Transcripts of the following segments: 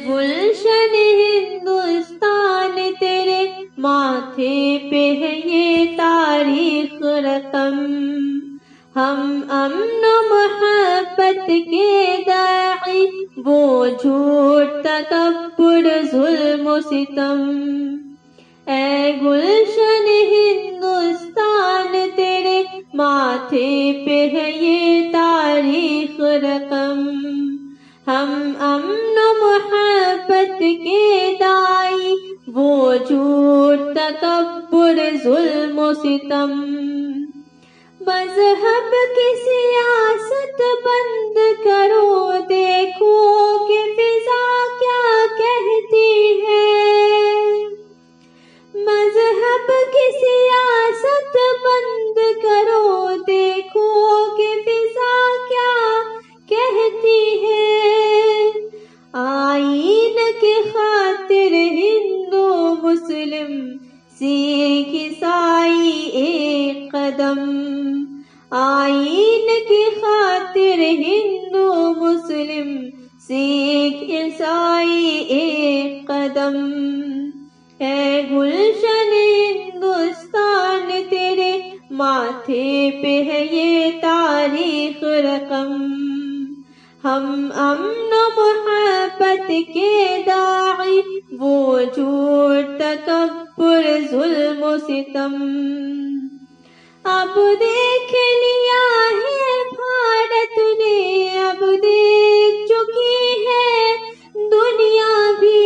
گلشن ہندوستان تیرے ماتھے پہ ہے یہ تاریخ رقم. ہم امن و محبت کے داعی، وہ جھوٹ تکبر ظلم و ستم. اے گلشن ہندوستان تیرے ماتھے پہ ہے یہ تاریخ رقم. ہم امن و محبت کے داعی، وہ جھوٹ تکبر ظلم و ستم. مذہب کی سیاست بند کرو، دیکھو کہ فضا کیا کہتی ہے. مذہب کی سیاست بند کرو، دیکھو کہ فضا کیا کہتی ہے. آئین کی خاطر ہندو مسلم سکھ عیسائی ایک قدم. آئین کی خاطر ہندو مسلم سکھ عیسائی ایک قدم. اے گلشن ہندوستان تیرے ماتھے پہ ہے یہ تاریخ رقم. ہم امن و محبت کے داعی، وہ جھوٹ تکبر ظلم و ستم. اب دیکھ لیا ہے بھارت نے، اب دیکھ چکی ہے دنیا بھی.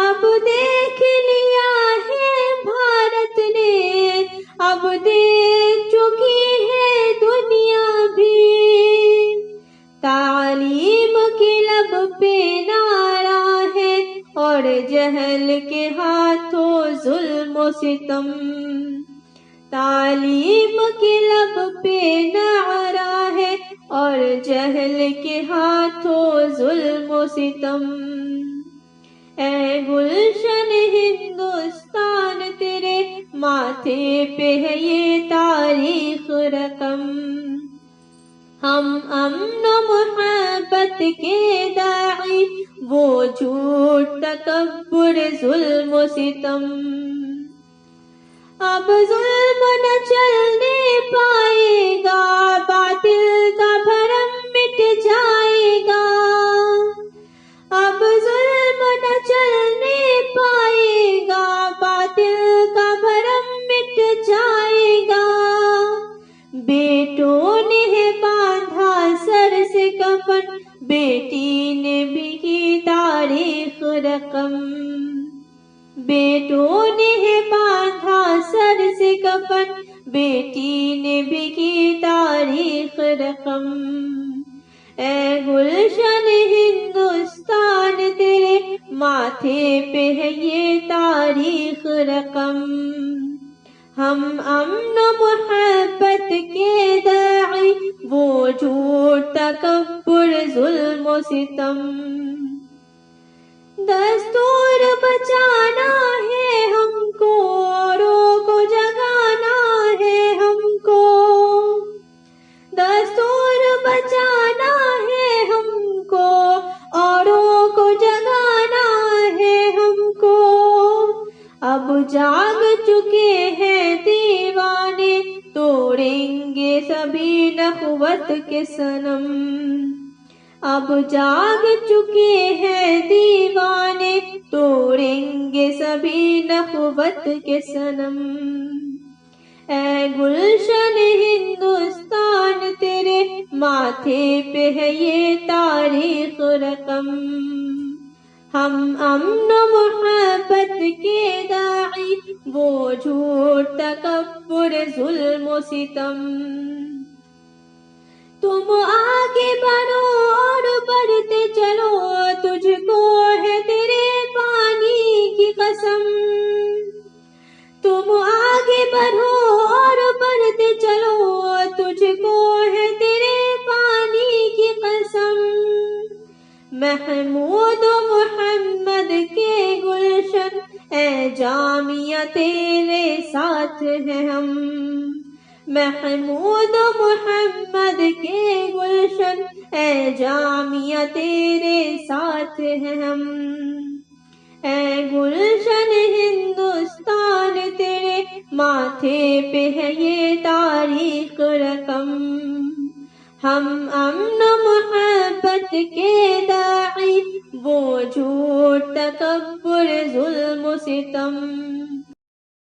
اب دیکھ لیا ہے بھارت نے، اب دیکھ چکی ہے دنیا بھی. تعلیم کے لب پہ نعرہ ہے اور جہل کے ہاتھوں ظلم و ستم. تعلیم کے لب پہ نعرہ ہے اور جہل کے ہاتھوں ظلم و ستم. اے گلشن ہندوستان تیرے ماتھے پہ ہے یہ تاریخ رقم. ہم امن و محبت کے داعی، وہ جھوٹ تکبر ظلم و ستم. اب ظلم نہ چلنے پائے گا، باطل کا بھرم مٹ جائے گا. اب ظلم نہ چلنے پائے گا، باطل کا بھرم مٹ جائے گا. بیٹوں نے ہے باندھا سر سے کفن، بیٹی نے بھی کی تاریخ رقم. بیٹوں نے ہے باندھا سر سے کفن، بیٹی نے بھی کی تاریخ رقم. اے گلشن ہندوستان تیرے ماتھے پہ ہے یہ تاریخ رقم. ہم امن و محبت کے داعی، وہ جھوٹ تکبر ظلم و ستم. دستور بچانا ہے ہم کو، اوروں کو جگانا ہے ہم کو. دستور بچانا ہے ہم کو، اوروں کو جگانا ہے ہم کو. اب جاگ چکے ہیں دیوانے، توڑیں گے سبھی نخوت کے صنم. اب جاگ چکے ہیں دیوانے، توڑیں گے سبھی نخوت کے صنم. اے گلشن ہندوستان تیرے ماتھے پہ ہے یہ تاریخ رقم. ہم امن و محبت کے داعی، وہ جھوٹ تکبر ظلم و ستم. تم آگے بڑھو اور بڑھتے چلو، تجھ کو ہے تیرے پانی کی قسم. تم آگے بڑھو اور بڑھتے چلو، تجھ کو ہے تیرے پانی کی قسم. محمود و محمد کے گلشن، اے جامعہ تیرے ساتھ ہیں ہم. محمود و محمد کے گلشن، اے جامعہ تیرے ساتھ ہیں ہم، اے گلشن ہندوستان تیرے ماتھے پہ ہے یہ تاریخ رقم، ہم امن و محبت کے داعی